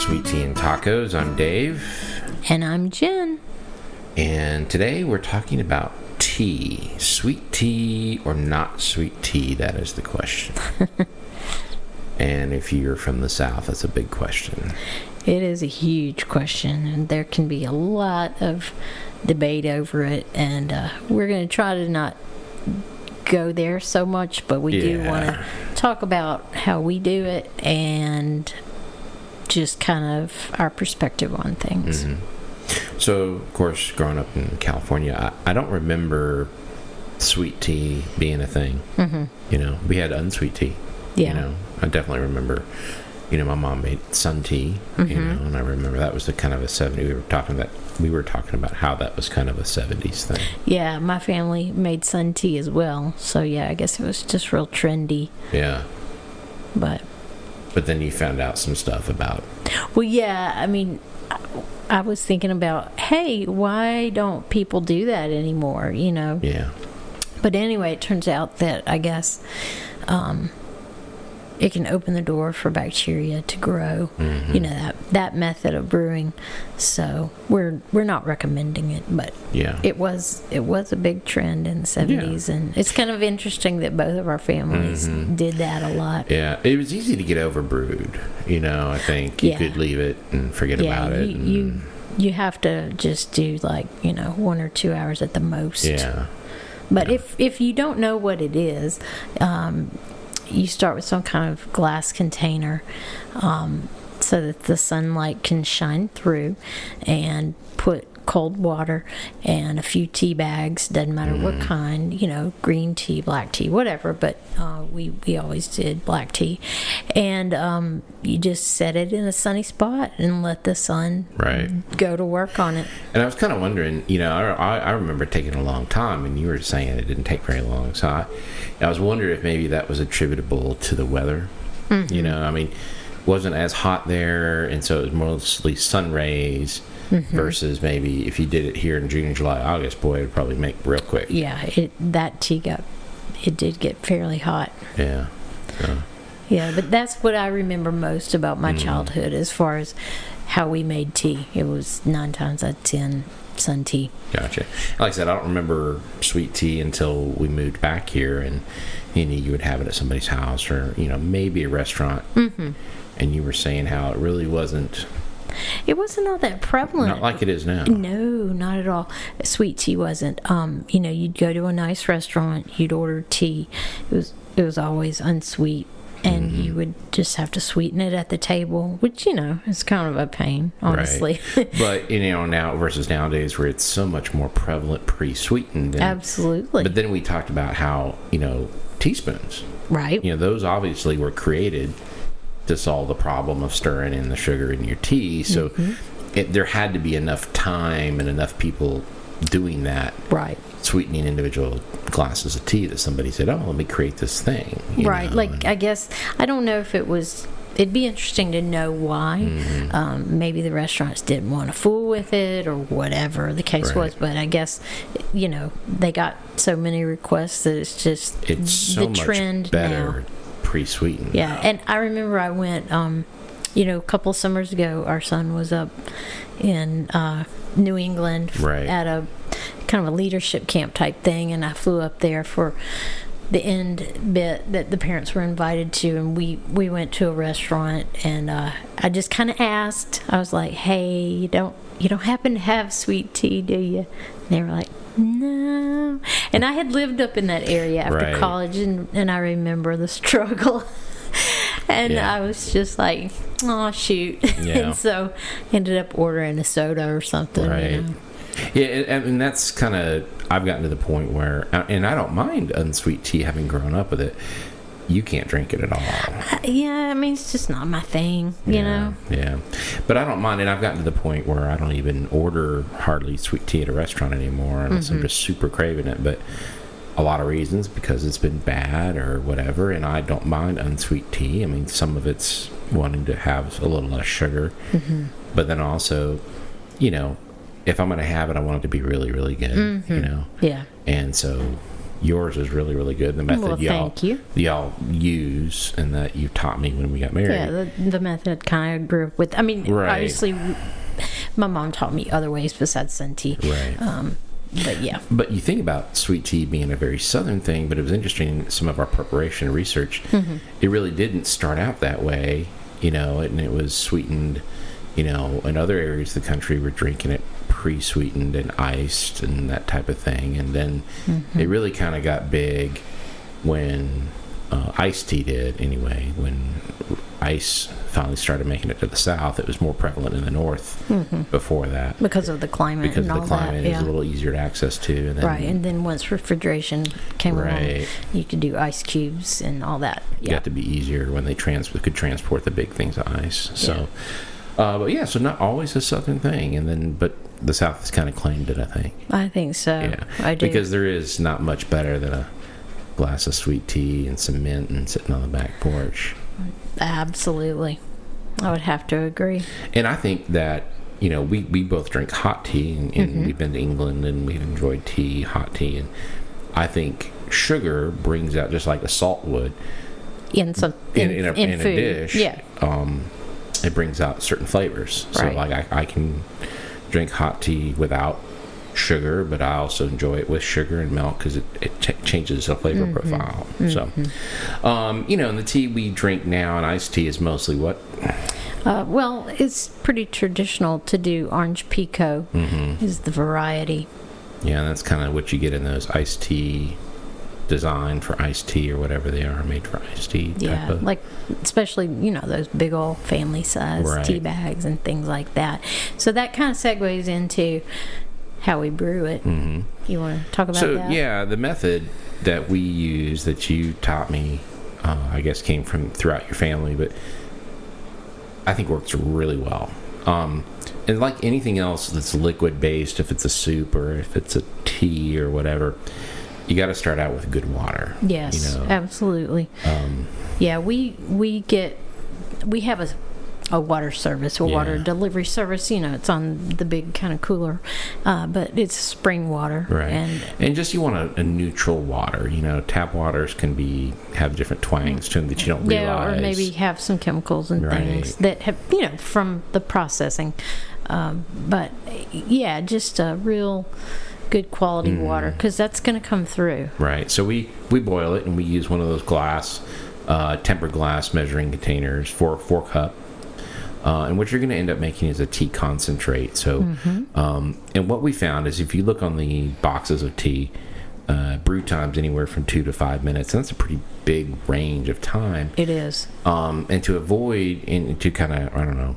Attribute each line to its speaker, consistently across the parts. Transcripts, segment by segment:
Speaker 1: Sweet Tea and Tacos. I'm Dave.
Speaker 2: And I'm Jen.
Speaker 1: And today we're talking about tea. Sweet tea or not sweet tea, that is the question. And if you're from the South, that's a big question.
Speaker 2: It is a huge question, and there can be a lot of debate over it. And we're going to try to not go there so much, but we do want to talk about how we do it and just kind of our perspective on things.
Speaker 1: Mm-hmm. So, of course, growing up in California, I don't remember sweet tea being a thing. Mm-hmm. You know, we had unsweet tea.
Speaker 2: Yeah.
Speaker 1: You know, I definitely remember, my mom made sun tea,
Speaker 2: mm-hmm.
Speaker 1: And I remember that was the kind of a 70s. We were talking about how that was kind of a 70s thing.
Speaker 2: Yeah, my family made sun tea as well. So, yeah, I guess it was just real trendy.
Speaker 1: Yeah.
Speaker 2: But
Speaker 1: then you found out some stuff about...
Speaker 2: Well, yeah, I mean, I was thinking about, hey, why don't people do that anymore,
Speaker 1: Yeah.
Speaker 2: But anyway, it turns out that, I guess, it can open the door for bacteria to grow,
Speaker 1: mm-hmm.
Speaker 2: that method of brewing. So we're not recommending it, but it was a big trend in the 70s, and it's kind of interesting that both of our families
Speaker 1: mm-hmm.
Speaker 2: did that a lot.
Speaker 1: Yeah, it was easy to get over brewed. I think you could leave it and forget about it.
Speaker 2: You have to just do 1 or 2 hours at the most.
Speaker 1: Yeah.
Speaker 2: But if you don't know what it is, you start with some kind of glass container so that the sunlight can shine through, and put cold water and a few tea bags, doesn't matter what kind, green tea, black tea, whatever, but we always did black tea. And you just set it in a sunny spot and let the sun go to work on it.
Speaker 1: And I was kind of wondering, I remember taking a long time, and you were saying it didn't take very long. So I was wondering if maybe that was attributable to the weather. Mm-hmm. Wasn't as hot there, and so it was mostly sun rays. Mm-hmm. Versus maybe if you did it here in June, July, August, boy, it would probably make real quick.
Speaker 2: Yeah, that tea did get fairly hot.
Speaker 1: Yeah.
Speaker 2: Yeah, but that's what I remember most about my childhood as far as how we made tea. It was 9 times out of 10 sun tea.
Speaker 1: Gotcha. Like I said, I don't remember sweet tea until we moved back here, and you would have it at somebody's house or maybe a restaurant. Mm-hmm. And you were saying how it really wasn't.
Speaker 2: It wasn't all that prevalent.
Speaker 1: Not like it is now.
Speaker 2: No, not at all. Sweet tea wasn't. You'd go to a nice restaurant, you'd order tea. It was always unsweet, and you would just have to sweeten it at the table, which is kind of a pain, honestly.
Speaker 1: Right. But now versus nowadays, where it's so much more prevalent, pre-sweetened.
Speaker 2: Absolutely.
Speaker 1: But then we talked about how teaspoons.
Speaker 2: Right.
Speaker 1: Those obviously were created to solve the problem of stirring in the sugar in your tea. So there had to be enough time and enough people doing that,
Speaker 2: right,
Speaker 1: sweetening individual glasses of tea, that somebody said, oh, let me create this thing.
Speaker 2: Right. I guess, I don't know if it'd be interesting to know why. Mm-hmm. Maybe the restaurants didn't want to fool with it, or whatever the case was, but I guess they got so many requests that it's
Speaker 1: so
Speaker 2: the trend
Speaker 1: much better
Speaker 2: now.
Speaker 1: Pre-sweetened.
Speaker 2: Yeah, and I remember I went, a couple summers ago, our son was up in New England at a kind of a leadership camp type thing, and I flew up there for the end bit that the parents were invited to, and we went to a restaurant, and I just kind of asked. I was like, hey, you don't happen to have sweet tea, do you? And they were like, no. And I had lived up in that area after college, and I remember the struggle. And I was just like, oh, shoot. Yeah. And so ended up ordering a soda or something.
Speaker 1: Right. Yeah, and that's kind of, I've gotten to the point where, and I don't mind unsweet tea, having grown up with it. You can't drink it at all.
Speaker 2: It's just not my thing, you know?
Speaker 1: Yeah. But I don't mind, and I've gotten to the point where I don't even order hardly sweet tea at a restaurant anymore unless I'm just super craving it. But a lot of reasons, because it's been bad or whatever, and I don't mind unsweet tea. Some of it's wanting to have a little less sugar. Mm-hmm. But then also, if I'm going to have it, I want it to be really, really good,
Speaker 2: Yeah.
Speaker 1: And so... yours is really, really good. The method
Speaker 2: thank you.
Speaker 1: y'all use and that you taught me when we got married.
Speaker 2: Yeah, the method kind of grew up with. I mean, obviously, my mom taught me other ways besides sun tea.
Speaker 1: Right.
Speaker 2: But yeah.
Speaker 1: But you think about sweet tea being a very southern thing, but it was interesting, some of our preparation and research, it really didn't start out that way, and it was sweetened, in other areas of the country we're drinking it pre-sweetened and iced and that type of thing. And then it really kind of got big when iced tea did, anyway. When ice finally started making it to the south, it was more prevalent in the north before that.
Speaker 2: Because of the climate.
Speaker 1: Because
Speaker 2: and
Speaker 1: of the
Speaker 2: all
Speaker 1: climate,
Speaker 2: that,
Speaker 1: it was a little easier to access to. And then,
Speaker 2: and then once refrigeration came along, you could do ice cubes and all that.
Speaker 1: It got to be easier when they could transport the big things of ice. So, so not always a southern thing. But the South has kind of claimed it, I think.
Speaker 2: I think so.
Speaker 1: Yeah,
Speaker 2: I do.
Speaker 1: Because there is not much better than a glass of sweet tea and some mint and sitting on the back porch.
Speaker 2: Absolutely. I would have to agree.
Speaker 1: And I think that, we both drink hot tea, and we've been to England and we've enjoyed hot tea. And I think sugar brings out, just like the salt would, in a dish.
Speaker 2: Yeah.
Speaker 1: It brings out certain flavors. So, like, I can drink hot tea without sugar, but I also enjoy it with sugar and milk because it changes the flavor profile. So, and the tea we drink now, and iced tea, is mostly what?
Speaker 2: Well, it's pretty traditional to do orange pico is the variety.
Speaker 1: Yeah, that's kind of what you get in those iced tea, designed for iced tea or whatever they are, made for iced tea.
Speaker 2: Yeah, like especially, those big old family size tea bags and things like that. So that kind of segues into how we brew it. You want to talk about that?
Speaker 1: So, yeah, the method that we use that you taught me, I guess came from throughout your family, but I think works really well. And like anything else that's liquid based, if it's a soup or if it's a tea or whatever, you got to start out with good water.
Speaker 2: Yes, absolutely. Yeah, we have a water service, water delivery service. It's on the big kind of cooler, but it's spring water.
Speaker 1: Right. And just you want a neutral water. Tap waters can have different twangs to them that you don't realize.
Speaker 2: Yeah, or maybe have some chemicals and things that have, from the processing. But yeah, just a real good quality water, because that's going to come through. Right.
Speaker 1: So we boil it, and we use one of those tempered glass measuring containers for 4 cup. And what you're going to end up making is a tea concentrate. So, and what we found is if you look on the boxes of tea, brew time's anywhere from 2 to 5 minutes. And that's a pretty big range of time.
Speaker 2: It is.
Speaker 1: And to avoid, and to kind of,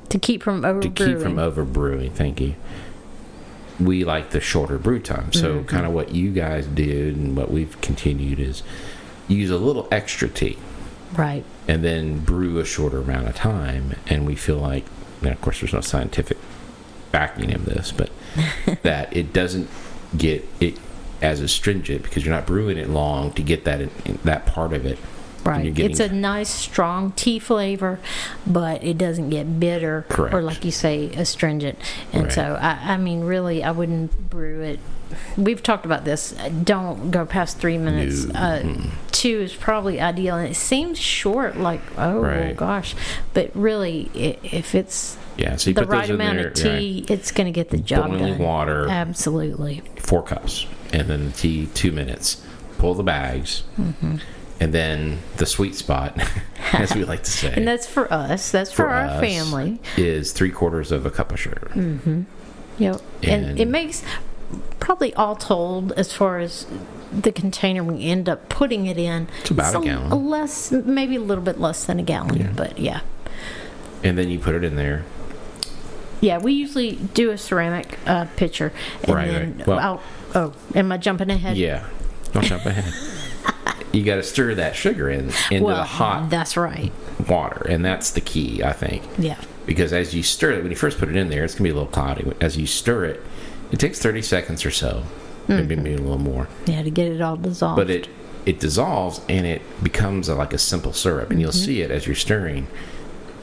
Speaker 2: to keep from
Speaker 1: overbrewing, thank you. We like the shorter brew time. So kind of what you guys did and what we've continued is use a little extra tea.
Speaker 2: Right.
Speaker 1: And then brew a shorter amount of time. And we feel like, and of course there's no scientific backing of this, but that it doesn't get it as astringent because you're not brewing it long to get that part of it.
Speaker 2: Right. It's a nice, strong tea flavor, but it doesn't get bitter.
Speaker 1: Correct.
Speaker 2: Or, like you say, astringent. And so, I mean, really, I wouldn't brew it. We've talked about this. Don't go past 3 minutes.
Speaker 1: No.
Speaker 2: 2 is probably ideal. And it seems short, like, gosh. But really, if it's
Speaker 1: so
Speaker 2: the right amount of tea, it's going to get the job done.
Speaker 1: Boiling water.
Speaker 2: Absolutely.
Speaker 1: 4 cups. And then the tea, 2 minutes. Pull the bags. And then the sweet spot, as we like to say.
Speaker 2: And that's for us. That's for our family.
Speaker 1: Is 3/4 of a cup of sugar.
Speaker 2: Yep. And it makes, probably all told, as far as the container we end up putting it in,
Speaker 1: it's about a gallon.
Speaker 2: Maybe a little bit less than a gallon, but yeah.
Speaker 1: And then you put it in there.
Speaker 2: Yeah, we usually do a ceramic pitcher. And then well, am I jumping ahead?
Speaker 1: Yeah. Don't jump ahead. You got to stir that sugar into the hot water, and that's the key, I think.
Speaker 2: Yeah.
Speaker 1: Because as you stir it, when you first put it in there, it's going to be a little cloudy. As you stir it, it takes 30 seconds or so, maybe a little more.
Speaker 2: Yeah, to get it all dissolved.
Speaker 1: But it dissolves, and it becomes like a simple syrup, and you'll see it as you're stirring.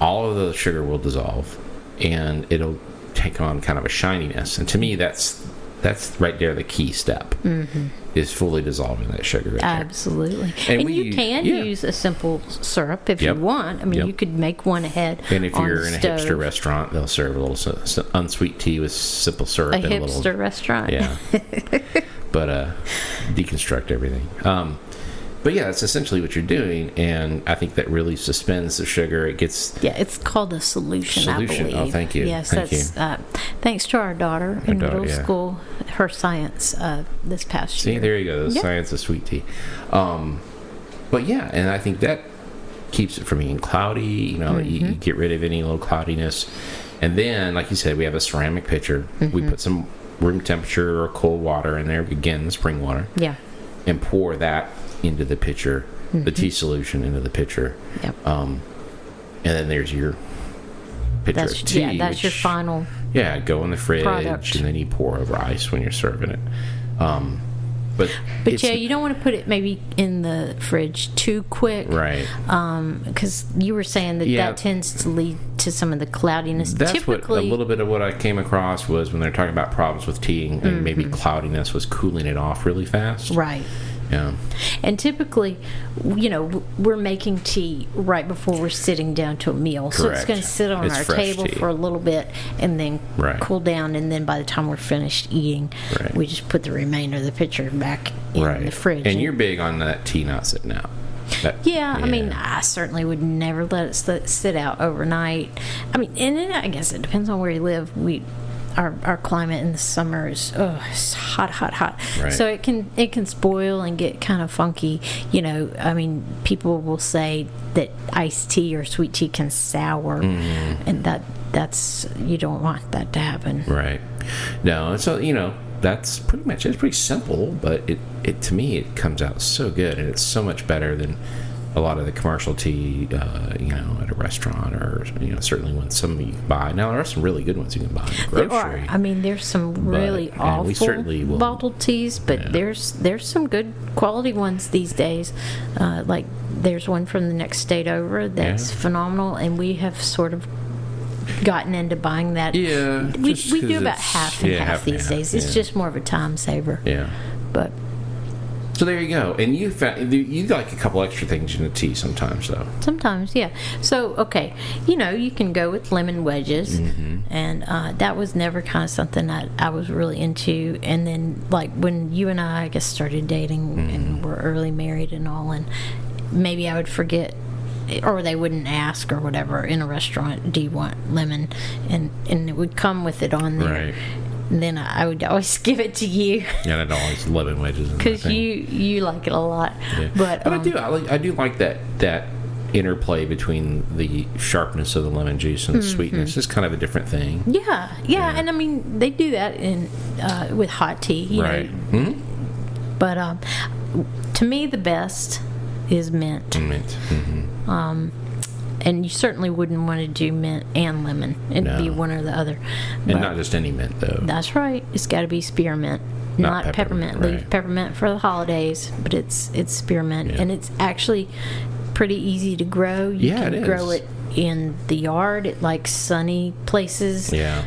Speaker 1: All of the sugar will dissolve, and it'll take on kind of a shininess. And to me, that's that's right there the key step. Is fully dissolving that sugar right
Speaker 2: Absolutely.
Speaker 1: there.
Speaker 2: And you can use a simple syrup if you want. I mean, you could make one ahead.
Speaker 1: And if
Speaker 2: on
Speaker 1: you're
Speaker 2: the
Speaker 1: in a
Speaker 2: stove.
Speaker 1: hipster restaurant, they'll serve a little unsweet tea with simple syrup.
Speaker 2: A
Speaker 1: and
Speaker 2: hipster
Speaker 1: a little,
Speaker 2: restaurant.
Speaker 1: Yeah. But deconstruct everything. But yeah, that's essentially what you're doing, and I think that really suspends the sugar. It gets
Speaker 2: it's called a solution. I believe.
Speaker 1: Oh, thank you.
Speaker 2: Yes,
Speaker 1: thank you.
Speaker 2: Thanks to our daughter in middle school, her science this past year.
Speaker 1: See, there you go. The science of sweet tea. But yeah, and I think that keeps it from being cloudy. You know, you get rid of any little cloudiness, and then, like you said, we have a ceramic pitcher. We put some room temperature or cold water in there. Again, spring water.
Speaker 2: Yeah.
Speaker 1: And pour that into the pitcher, the tea solution into the pitcher.
Speaker 2: Yep.
Speaker 1: And then there's your pitcher of tea.
Speaker 2: Yeah, that's your final.
Speaker 1: Yeah, go in the fridge,
Speaker 2: product.
Speaker 1: and then you pour over ice when you're serving it. But
Speaker 2: yeah, you don't want to put it maybe in the fridge too quick,
Speaker 1: right?
Speaker 2: Because you were saying that tends to lead to some of the cloudiness.
Speaker 1: That's
Speaker 2: Typically,
Speaker 1: what a little bit of what I came across was when they're talking about problems with tea and maybe cloudiness was cooling it off really fast,
Speaker 2: right?
Speaker 1: Yeah.
Speaker 2: And typically, you know, we're making tea right before we're sitting down to a meal.
Speaker 1: Correct.
Speaker 2: So it's going to sit on our table
Speaker 1: tea
Speaker 2: for a little bit and then cool down. And then by the time we're finished eating, we just put the remainder of the pitcher back in the fridge.
Speaker 1: And you're big on that tea not sitting out.
Speaker 2: I mean, I certainly would never let it sit out overnight. I mean, and then I guess it depends on where you live. Our climate in the summer is it's hot.
Speaker 1: Right.
Speaker 2: So it can spoil and get kind of funky. You know, I mean, people will say that iced tea or sweet tea can sour, and that's you don't want that to happen.
Speaker 1: Right. No, so you know that's pretty much it's pretty simple, but it to me it comes out so good, and it's so much better than a lot of the commercial tea, you know, at a restaurant or, you know, certainly when some you buy. Now, there are some really good ones you can buy in the grocery.
Speaker 2: There are. I mean, there's some really awful bottled teas, but there's some good quality ones these days. Like, there's one from the next state over that's phenomenal, and we have sort of gotten into buying that.
Speaker 1: Yeah.
Speaker 2: We do about half and half these days. It's just more of a time saver.
Speaker 1: Yeah.
Speaker 2: But...
Speaker 1: So there you go. And you like a couple extra things in the tea sometimes, though.
Speaker 2: Sometimes, yeah. So, okay, you know, you can go with lemon wedges, and that was never kind of something that I was really into. And then, like, when you and I guess, started dating and were early married and all, and maybe I would forget, or they wouldn't ask or whatever in a restaurant, do you want lemon? And it would come with it on there.
Speaker 1: Right.
Speaker 2: And then I would always give it to you.
Speaker 1: Yeah, I'd always lemon wedges
Speaker 2: because you like it a lot.
Speaker 1: Yeah.
Speaker 2: But
Speaker 1: I do like that interplay between the sharpness of the lemon juice and the sweetness. It's kind of a different thing.
Speaker 2: Yeah, and I mean they do that in with hot tea, you know. But to me, the best is mint.
Speaker 1: Mint.
Speaker 2: And you certainly wouldn't want to do mint and lemon. It'd be one or the other.
Speaker 1: And not just any mint, though.
Speaker 2: That's right. It's got to be spearmint, not peppermint.
Speaker 1: Right.
Speaker 2: Leave peppermint for the holidays, but it's spearmint, and it's actually pretty easy to grow. You can grow it in the yard at like sunny places.
Speaker 1: Yeah.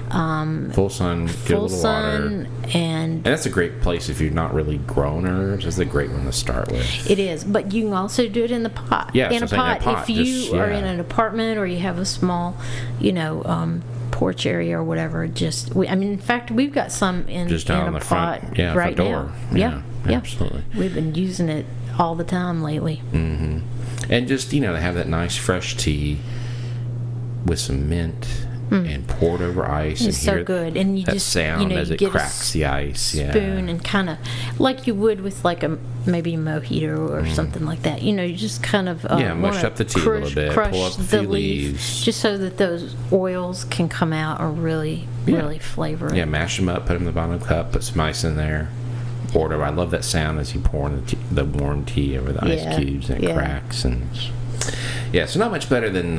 Speaker 1: Full sun, get a little water. And that's a great place if you're not really growing herbs. It's a great one to start with.
Speaker 2: It is, but you can also do it in the pot.
Speaker 1: Yeah,
Speaker 2: in a pot. If you are in an apartment or you have a small, you know, porch area or whatever. In fact, we've got some in
Speaker 1: down
Speaker 2: in a
Speaker 1: the
Speaker 2: pot
Speaker 1: front,
Speaker 2: right
Speaker 1: front door.
Speaker 2: now. Yeah,
Speaker 1: absolutely.
Speaker 2: We've been using it all the time lately.
Speaker 1: And just, you know, they have that nice fresh tea with some mint and poured over ice.
Speaker 2: It's so good. And you
Speaker 1: that
Speaker 2: just
Speaker 1: sound,
Speaker 2: you know,
Speaker 1: as
Speaker 2: you
Speaker 1: it
Speaker 2: get
Speaker 1: cracks the ice.
Speaker 2: Spoon and kind of like you would with like maybe a mojito or something like that. You know, you just kind of
Speaker 1: mush up the tea a little bit,
Speaker 2: crush
Speaker 1: pull up a
Speaker 2: the
Speaker 1: few leaves,
Speaker 2: just so that those oils can come out or really flavor it.
Speaker 1: Yeah, mash them up, put them in the bottom of the cup, put some ice in there. Pour it over. I love that sound as you pour the warm tea over the ice cubes and it cracks. And so not much better than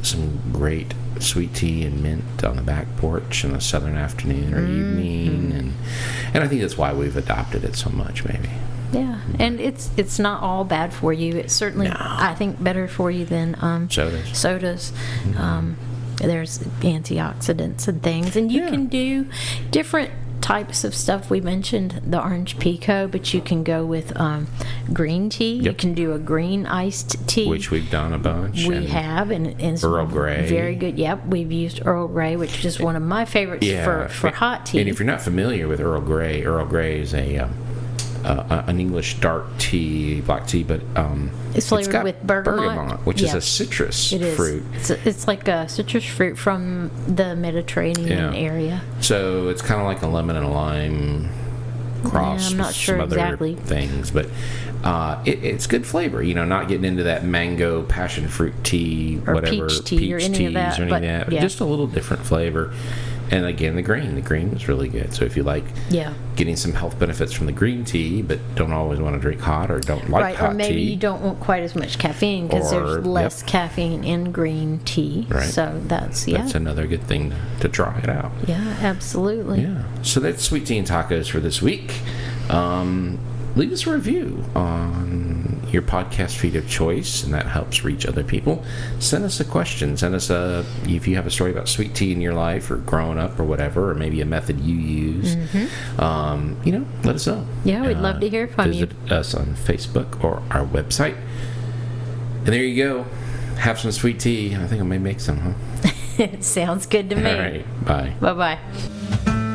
Speaker 1: some great sweet tea and mint on the back porch in a southern afternoon or evening, and I think that's why we've adopted it so much, maybe.
Speaker 2: Yeah, and it's not all bad for you. It's certainly I think better for you than sodas. There's antioxidants and things, and you can do different types of stuff. We mentioned the orange pekoe, but you can go with green tea. Yep. You can do a green iced tea,
Speaker 1: which we've done a bunch.
Speaker 2: We have, and it's
Speaker 1: Earl Grey,
Speaker 2: very good. Yep, we've used Earl Grey, which is one of my favorites for hot tea.
Speaker 1: And if you're not familiar with Earl Grey is an English dark tea, black tea, but
Speaker 2: it's flavored with bergamot,
Speaker 1: which is a citrus fruit.
Speaker 2: It's like a citrus fruit from the Mediterranean area.
Speaker 1: So it's kind of like a lemon and a lime cross.
Speaker 2: I'm not
Speaker 1: with
Speaker 2: sure
Speaker 1: some
Speaker 2: exactly
Speaker 1: other things, but it's good flavor. Not getting into that mango passion fruit tea,
Speaker 2: or
Speaker 1: whatever,
Speaker 2: peach tea or any of that,
Speaker 1: but just a little different flavor. And again, the green was really good. So if you like getting some health benefits from the green tea, but don't always want to drink hot or don't like hot tea.
Speaker 2: Or maybe you don't want quite as much caffeine because there's less caffeine in green tea.
Speaker 1: Right.
Speaker 2: So that's
Speaker 1: another good thing to try it out.
Speaker 2: Yeah, absolutely.
Speaker 1: Yeah. So that's Sweet Tea and Tacos for this week. Leave us a review on your podcast feed of choice, and that helps reach other people. Send us a question. Send us if you have a story about sweet tea in your life or growing up or whatever, or maybe a method you use. Let us know.
Speaker 2: Yeah, we'd love to hear from you.
Speaker 1: Visit us on Facebook or our website. And there you go. Have some sweet tea. I think I may make some, huh?
Speaker 2: It sounds good to me.
Speaker 1: All right. Bye.
Speaker 2: Bye-bye.